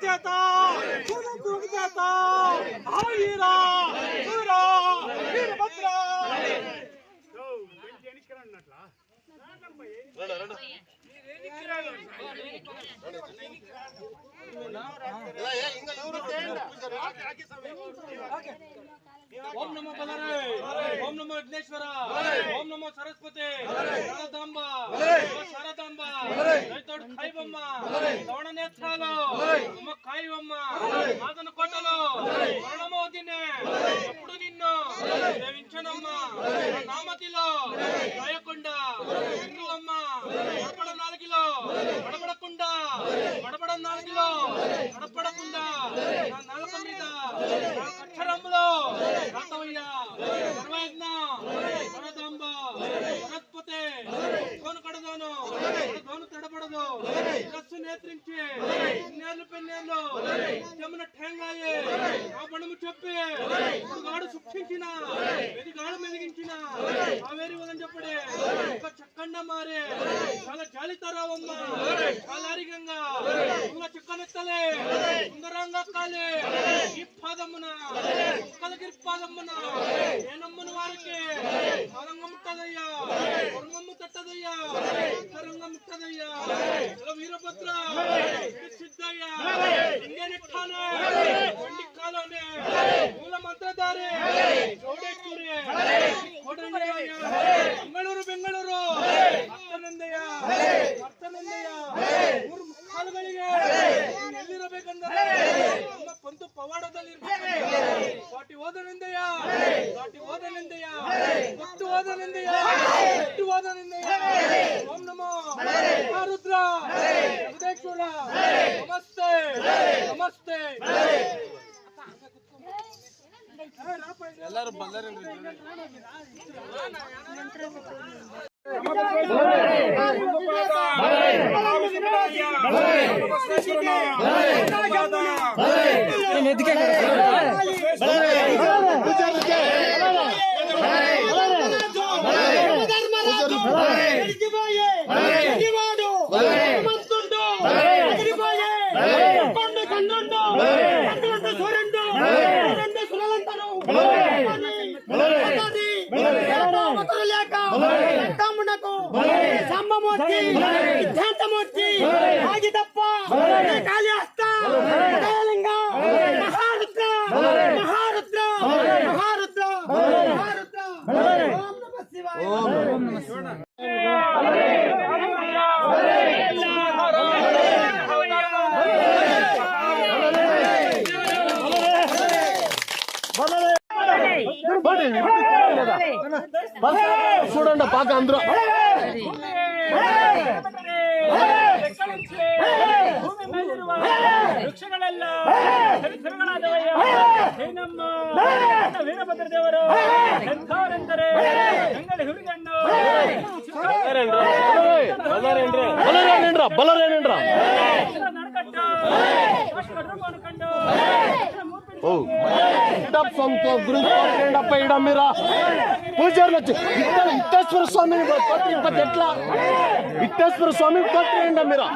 చేత వీరా వీరా వీరభద్ర ఓం నమో బలరే ఓం నమో విఘ్నేశ్వర ఓం నమో సరస్వతి శారదాంబ శారదాంబ రైతోడు ఖైబమ్మ లవణ నేత్రాలు అమ్మ ఖైబమ్మ ఆదన కోటలో మరణమోదినే ఎప్పుడు నిన్ను సేవించనమ్మా నామతిలో రాయకుండా హిందూ అమ్మ గడపడ నాలుగులో గడపడకుండా గడపడ నాలుగులో గడపడకుండా నా నాలుక మీద నా అక్షరంలో రాతవయ్యా సర్వయజ్ఞ సరదాంబ సరస్వతి కోను కడదాను దోను తడబడదు రస్సు నేత్రించి ఇన్నేళ్ళు పెన్నేళ్ళు జమున ఠేంగాయే ఆ బణము చెప్పి గాడు సూక్షించిన వెదిగాడు మెదిగించిన ఆవేరి వదని చెప్పడే ఒక చక్కండ మారే చాలా జాలితరావమ్మ చాలా అరిగంగా ఇంకా చిక్కనెత్తలే సుందరంగా కాలే ఈ పాదమున ఒక్కలగిరి పాదమున ఏనమ్మను వారికి ఆరంగ ముట్టదయ్యా రంగము తట్టదయ్యా రంగ ముట్టదయ్యా వీరభద్ర సిద్ధయ్యా ఇంగెనిట్టానే వండి కాలోనే మూల మంత్రధారే చౌడేశ్వరి కోటంగయ్య ಬೆಂಗಳೂರು ಬೆಂಗಳೂರು ಅರ್ಥನಂದಯ್ಯ ಮೂರು ಮುಖಾಲುಗಳಿಗೆ ಎಲ್ಲಿರಬೇಕಂದರೆ ನಮ್ಮ ಪಂತು ಪವಾಡದಲ್ಲಿ ಪಾಟಿ ಹೋದನೆಂದಯ್ಯ ಗೊತ್ತು ಹೋದನೆಂದಯ್ಯ ಓಂ ನಮೋ ರುದ್ರ ಜಗದೇಶ್ವರ ನಮಸ್ತೆ ನಮಸ್ತೆ ಎಲ್ಲರೂ ಬಂದರೆ సిద్ధాంతమూర్తి ఆగితప్ప కాళీ హస్త దయాలింగ మహారుద్ర మహారుద్ర మహారుద్ర మహారుద్ర ఓం నమః శివాయ ఓం నమః శివాయ చూడండి పాక అందరూ ವೃಕ್ಷಗಳೆಲ್ಲ ಏನಮ್ಮ ವೀರಭದ್ರ ದೇವರು ಎಂಥವರೆಂದರೆ ಅಂಗಡಿ ಹುಡುಗಣ್ಣು బలరేనండ్రా నడకట్టు కొనుకండు గురించి ఇడ మీరా పూజారులు వచ్చి విత్తేశ్వర స్వామిని ఎట్లా విత్తేశ్వర స్వామిని మీరా